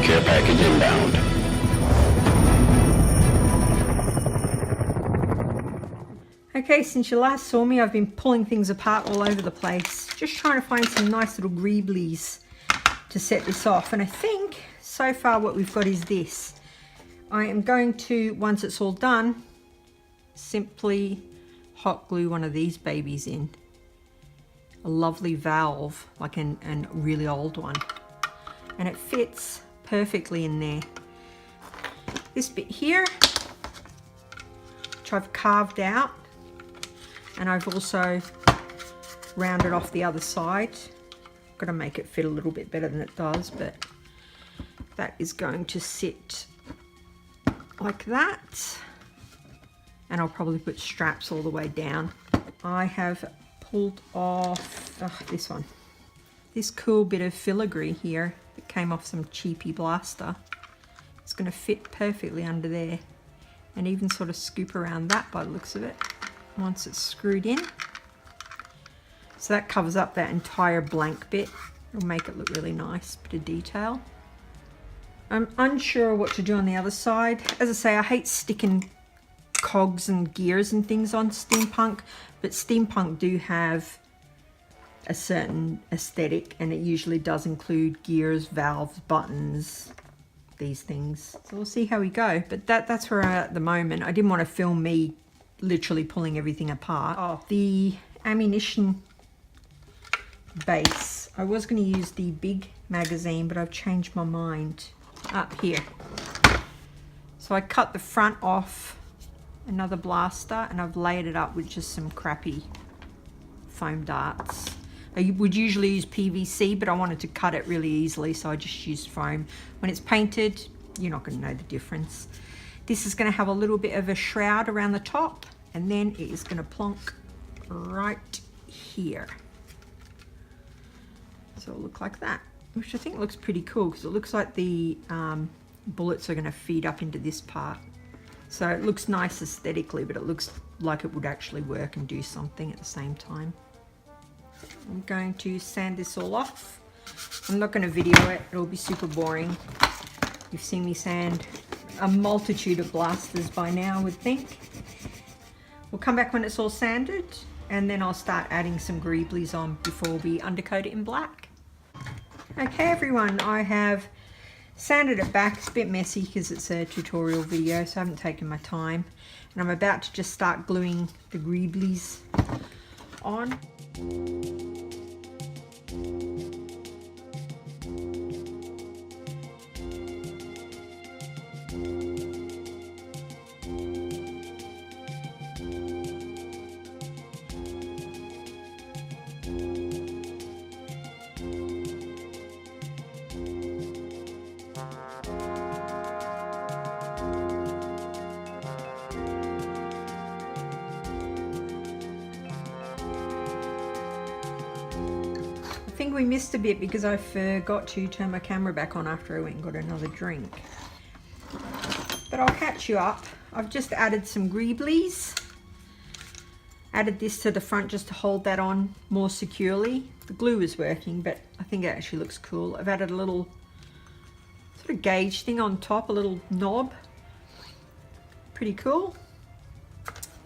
care package inbound. Okay, since you last saw me, I've been pulling things apart all over the place, just trying to find some nice little greeblies to set this off. And I think so far what we've got is this. I am going to, once it's all done, simply hot glue one of these babies in. A lovely valve, like a really old one. And it fits perfectly in there. This bit here, which I've carved out, and I've also rounded off the other side. I've got to make it fit a little bit better than it does, but that is going to sit like that. And I'll probably put straps all the way down. I have pulled off this one. This cool bit of filigree here that came off some cheapy blaster. It's going to fit perfectly under there and even sort of scoop around that by the looks of it once it's screwed in. So that covers up that entire blank bit. It'll make it look really nice, bit of detail. I'm unsure what to do on the other side. As I say, I hate sticking cogs and gears and things on Steampunk, but Steampunk do have a certain aesthetic, and it usually does include gears, valves, buttons, these things. So we'll see how we go, but that's where I'm at the moment. I didn't want to film me literally pulling everything apart. Oh, the ammunition base. I was going to use the big magazine, but I've changed my mind. Up here. So I cut the front off another blaster, and I've layered it up with just some crappy foam darts. I would usually use PVC, but I wanted to cut it really easily, so I just used foam. When it's painted, you're not going to know the difference. This is going to have a little bit of a shroud around the top, and then it is going to plonk right here. So it'll look like that, which I think looks pretty cool because it looks like the bullets are going to feed up into this part. So it looks nice aesthetically, but it looks like it would actually work and do something at the same time. I'm going to sand this all off. I'm not going to video it, it'll be super boring. You've seen me sand a multitude of blasters by now, I would think. We'll come back when it's all sanded, and then I'll start adding some greeblies on before we undercoat it in black. Okay everyone, I have sanded it back. It's a bit messy because it's a tutorial video, so I haven't taken my time. And I'm about to just start gluing the greeblies on. I think we missed a bit because I forgot to turn my camera back on after I went and got another drink. But I'll catch you up. I've just added some greeblies. Added this to the front just to hold that on more securely. The glue is working, but I think it actually looks cool. I've added a little sort of gauge thing on top, a little knob. Pretty cool.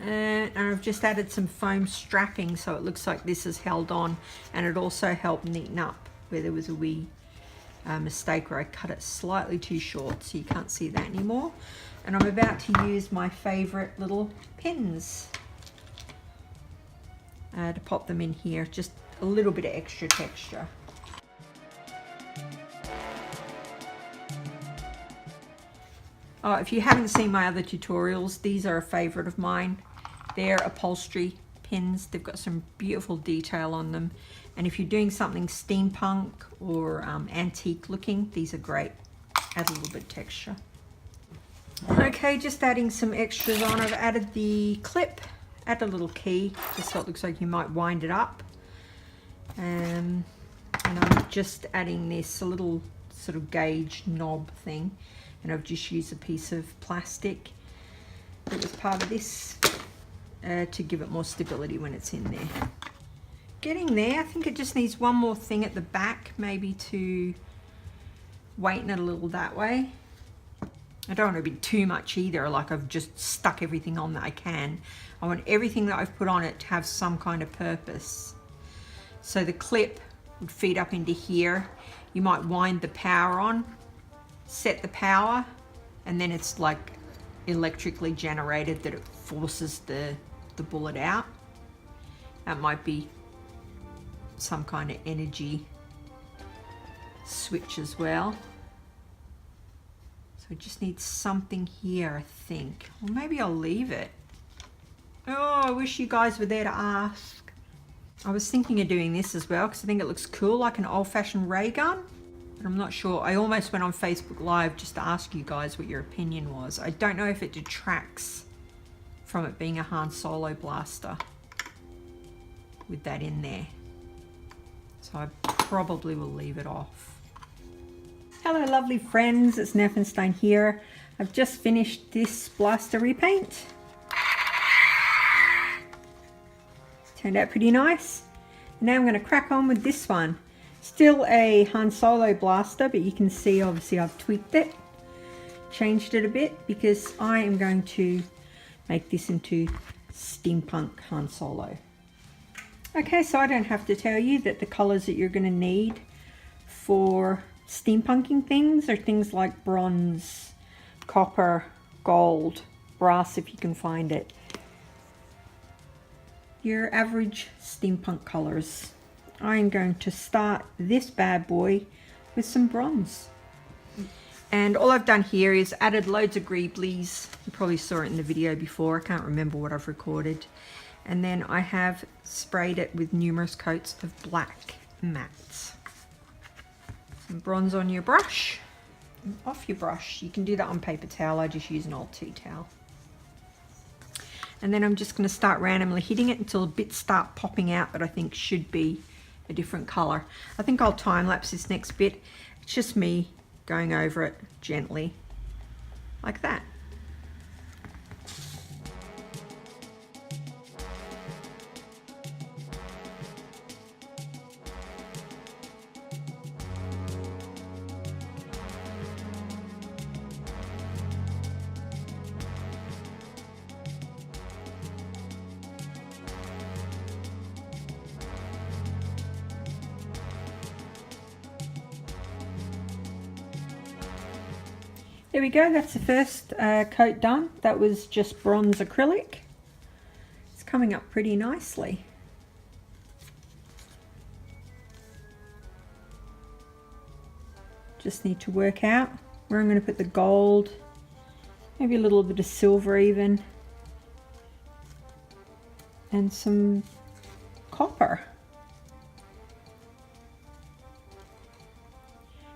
And I've just added some foam strapping so it looks like this is held on, and it also helped neaten up where there was a wee mistake where I cut it slightly too short, so you can't see that anymore. And I'm about to use my favorite little pins to pop them in here, just a little bit of extra texture. Oh, if you haven't seen my other tutorials, these are a favorite of mine. They're upholstery pins. They've got some beautiful detail on them. And if you're doing something steampunk or antique looking, these are great. Add a little bit of texture. Okay, just adding some extras on. I've added the clip, add a little key, just so it looks like you might wind it up. And I'm just adding this, a little sort of gauge knob thing. And I've just used a piece of plastic that was part of this to give it more stability when it's in there. Getting there. I think it just needs one more thing at the back, maybe to weighten it a little that way. I don't want to be too much either, like I've just stuck everything on that I can. I want everything that I've put on it to have some kind of purpose. So the clip would feed up into here. You might wind the power on, set the power, and then it's like electrically generated that it forces the bullet out. That might be some kind of energy switch as well. So I just need something here, I think. Or maybe I'll leave it. Oh, I wish you guys were there to ask. I was thinking of doing this as well because I think it looks cool, like an old-fashioned ray gun. But I'm not sure. I almost went on Facebook Live just to ask you guys what your opinion was. I don't know if it detracts from it being a Han Solo blaster with that in there. So I probably will leave it off. Hello lovely friends, it's Nerf here. I've just finished this blaster repaint. Turned out pretty nice. Now I'm going to crack on with this one. Still a Han Solo blaster, but you can see obviously I've tweaked it. Changed it a bit because I am going to make this into Steampunk Han Solo. Okay, so I don't have to tell you that the colors that you're going to need for steampunking things are things like bronze, copper, gold, brass if you can find it. Your average steampunk colors. I'm going to start this bad boy with some bronze. And all I've done here is added loads of greeblies. You probably saw it in the video before. I can't remember what I've recorded. And then I have sprayed it with numerous coats of black matte. Some bronze on your brush and off your brush. You can do that on paper towel. I just use an old tea towel. And then I'm just going to start randomly hitting it until bits start popping out that I think should be a different color. I think I'll time lapse this next bit. It's just me going over it gently like that. There we go, that's the first coat done. That was just bronze acrylic. It's coming up pretty nicely. Just need to work out where I'm going to put the gold, maybe a little bit of silver even, and some copper.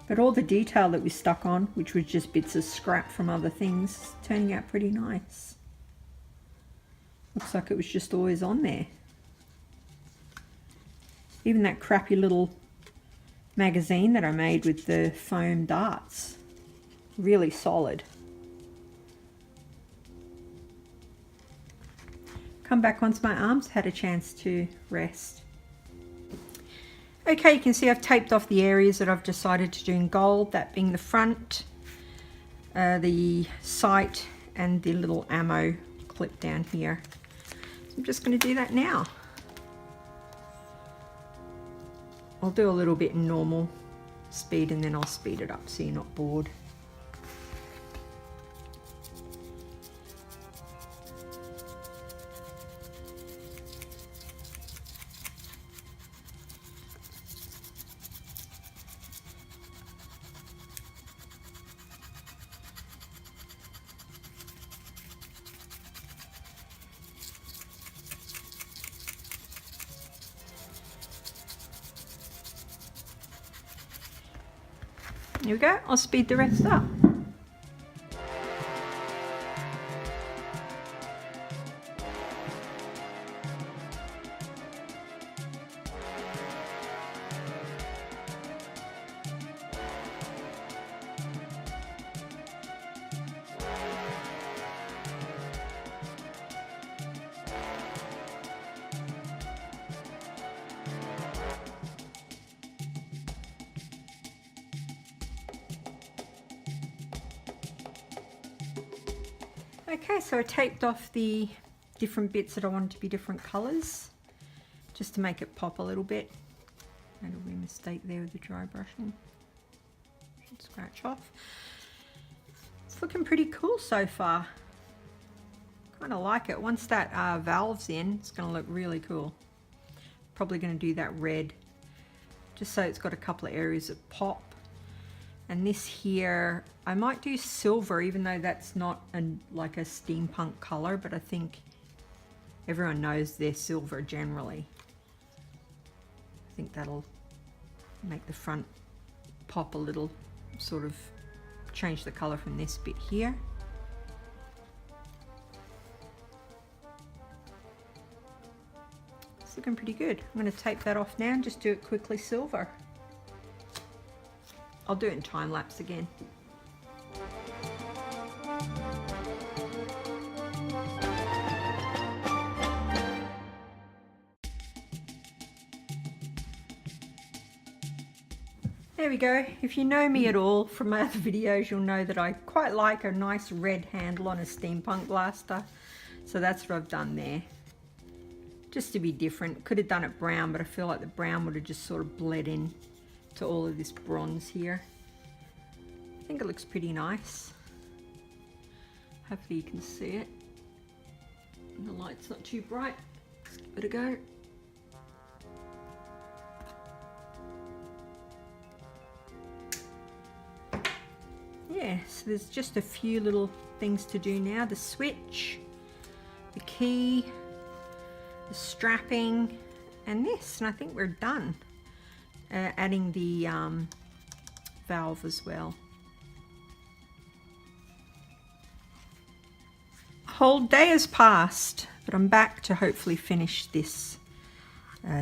But all the detail that we stuck on, which was just bits of scrap from other things, is turning out pretty nice. Looks like it was just always on there. Even that crappy little magazine that I made with the foam darts, really solid. Come back once my arms had a chance to rest. Okay, you can see I've taped off the areas that I've decided to do in gold, that being the front, the sight, and the little ammo clip down here. So I'm just going to do that now. I'll do a little bit in normal speed and then I'll speed it up so you're not bored. Here we go, I'll speed the rest up. Okay, so I taped off the different bits that I wanted to be different colours, just to make it pop a little bit. Made a wee mistake there with the dry brushing. Should scratch off. It's looking pretty cool so far. Kind of like it. Once that valve's in, it's going to look really cool. Probably going to do that red, just so it's got a couple of areas of pop. And this here, I might do silver, even though that's not like a steampunk color, but I think everyone knows they're silver generally. I think that'll make the front pop a little, sort of change the color from this bit here. It's looking pretty good. I'm going to tape that off now and just do it quickly silver. I'll do it in time lapse again. There we go. If you know me at all from my other videos, you'll know that I quite like a nice red handle on a steampunk blaster. So that's what I've done there. Just to be different. Could have done it brown, but I feel like the brown would have just sort of bled in to all of this bronze here. I think it looks pretty nice. Hopefully you can see it. And the light's not too bright. Let's give it a go. Yeah, so there's just a few little things to do now. The switch, the key, the strapping, and this, and I think we're done. Adding the valve as well. A whole day has passed, but I'm back to hopefully finish this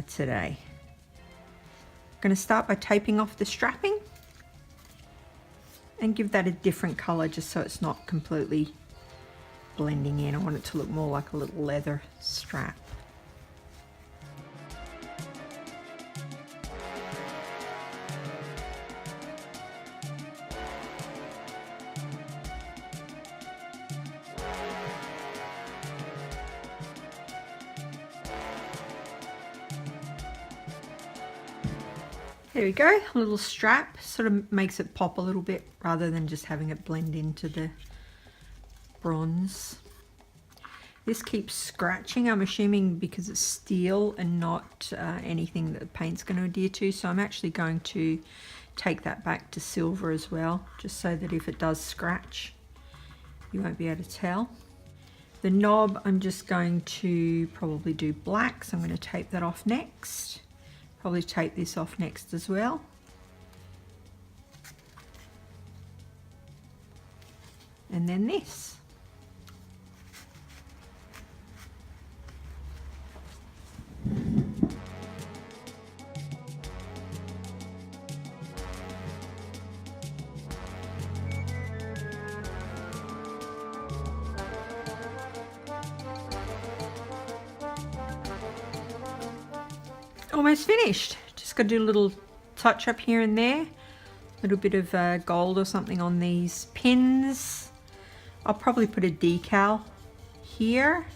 today. I'm going to start by taping off the strapping and give that a different color just so it's not completely blending in. I want it to look more like a little leather strap. There we go, a little strap, sort of makes it pop a little bit rather than just having it blend into the bronze. This keeps scratching, I'm assuming because it's steel and not anything that the paint's going to adhere to, so I'm actually going to take that back to silver as well, just so that if it does scratch, you won't be able to tell. The knob, I'm just going to probably do black, so I'm going to tape that off next. Probably tape this off next as well. And then this. Almost finished. Just got to do a little touch up here and there. A little bit of gold or something on these pins. I'll probably put a decal here.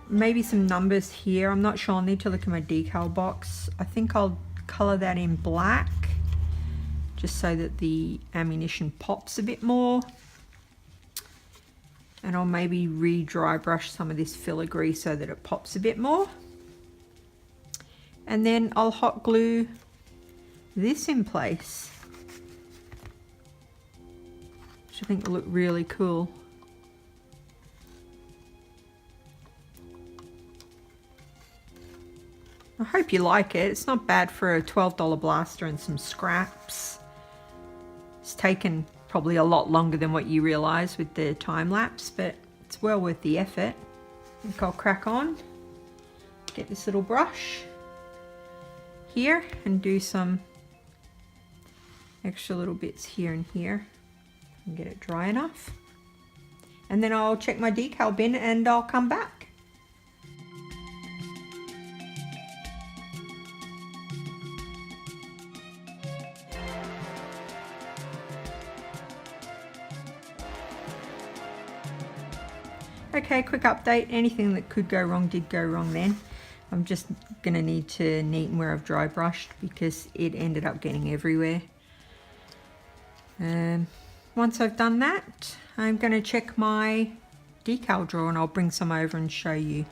Maybe some numbers here. I'm not sure. I'll need to look at my decal box. I think I'll color that in black just so that the ammunition pops a bit more. And I'll maybe re-dry brush some of this filigree so that it pops a bit more. And then I'll hot glue this in place, which I think will look really cool. I hope you like it. It's not bad for a $12 blaster and some scraps. It's taken probably a lot longer than what you realize with the time lapse, but it's well worth the effort. I think I'll crack on, get this little brush here and do some extra little bits here and here and get it dry enough, and then I'll check my decal bin and I'll come back. Okay, quick update. Anything that could go wrong did go wrong then. I'm just going to need to neaten where I've dry brushed because it ended up getting everywhere. Once I've done that, I'm going to check my decal drawer and I'll bring some over and show you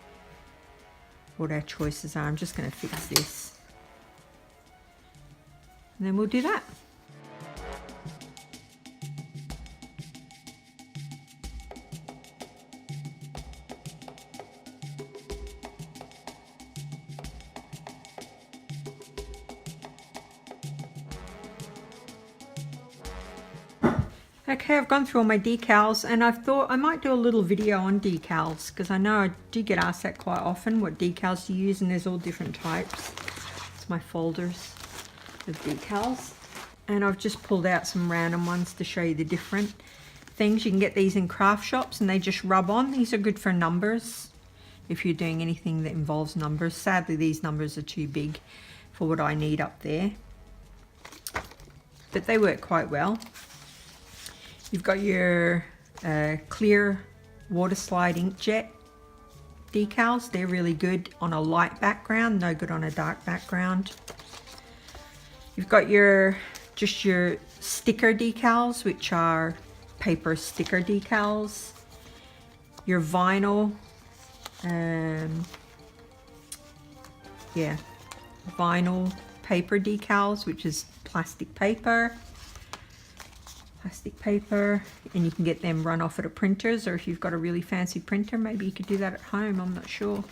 what our choices are. I'm just going to fix this. And then we'll do that. Okay, I've gone through all my decals and I've thought I might do a little video on decals because I know I do get asked that quite often, what decals to use, and there's all different types. It's my folders of decals. And I've just pulled out some random ones to show you the different things. You can get these in craft shops and they just rub on. These are good for numbers if you're doing anything that involves numbers. Sadly, these numbers are too big for what I need up there, but they work quite well. You've got your clear water slide inkjet decals. They're really good on a light background, no good on a dark background. You've got just your sticker decals, which are paper sticker decals. Your vinyl, vinyl paper decals, which is plastic paper, and you can get them run off at a printer's, or if you've got a really fancy printer, maybe you could do that at home, I'm not sure.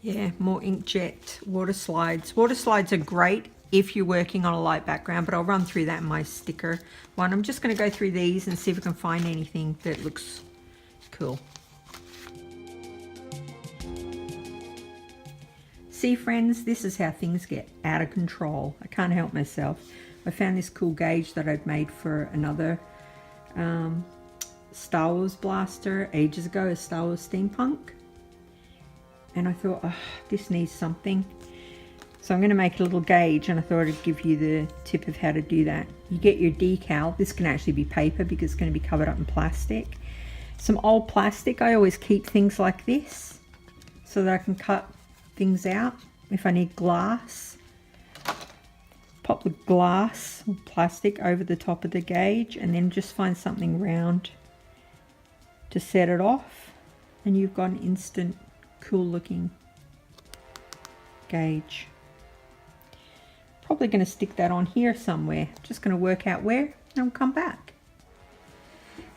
Yeah, more inkjet water slides. Water slides are great if you're working on a light background, but I'll run through that in my sticker one. I'm just going to go through these and see if I can find anything that looks cool. See friends, this is how things get out of control. I can't help myself. I found this cool gauge that I'd made for another Star Wars blaster ages ago, a Star Wars Steampunk. And I thought, oh, this needs something. So I'm going to make a little gauge, and I thought I'd give you the tip of how to do that. You get your decal. This can actually be paper because it's going to be covered up in plastic. Some old plastic. I always keep things like this so that I can cut things out if I need glass. Pop the glass or plastic over the top of the gauge and then just find something round to set it off, and you've got an instant cool looking gauge. Probably going to stick that on here somewhere. Just going to work out where and I'll come back.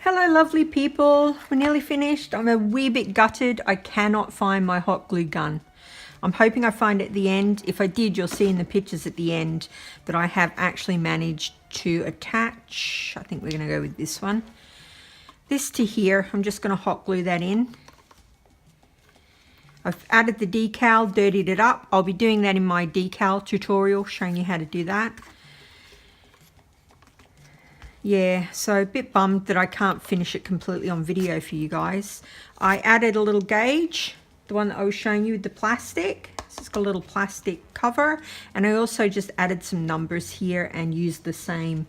Hello lovely people, we're nearly finished. I'm a wee bit gutted. I cannot find my hot glue gun. I'm hoping I find it at the end. If I did, you'll see in the pictures at the end that I have actually managed to attach, I think we're going to go with this one, this to here. I'm just going to hot glue that in. I've added the decal, dirtied it up. I'll be doing that in my decal tutorial, showing you how to do that. Yeah, so a bit bummed that I can't finish it completely on video for you guys. I added a little gauge, the one that I was showing you with the plastic. It's got a little plastic cover, and I also just added some numbers here and used the same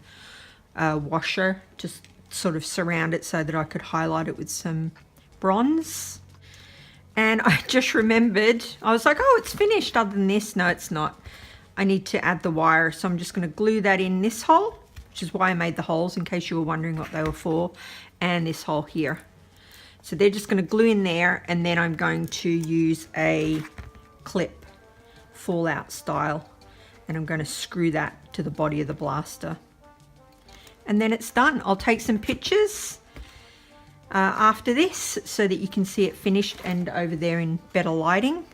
washer to sort of surround it so that I could highlight it with some bronze. And I just remembered, I was like, oh, it's finished other than this. No, it's not. I need to add the wire, so I'm just going to glue that in this hole, which is why I made the holes, in case you were wondering what they were for, and this hole here. So they're just going to glue in there, and then I'm going to use a clip, fallout style, and I'm going to screw that to the body of the blaster. And then it's done. I'll take some pictures after this so that you can see it finished and over there in better lighting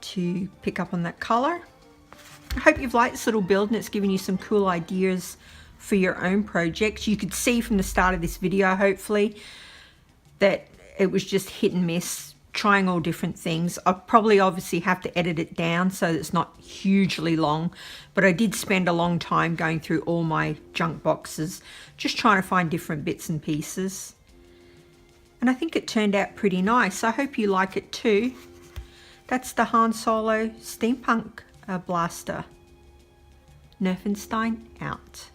to pick up on that color. I hope you've liked this little build and it's given you some cool ideas for your own projects. You could see from the start of this video, hopefully, that it was just hit and miss, trying all different things. I'll probably obviously have to edit it down so that it's not hugely long, but I did spend a long time going through all my junk boxes, just trying to find different bits and pieces. And I think it turned out pretty nice. I hope you like it too. That's the Han Solo Steampunk blaster. Nerfenstein out.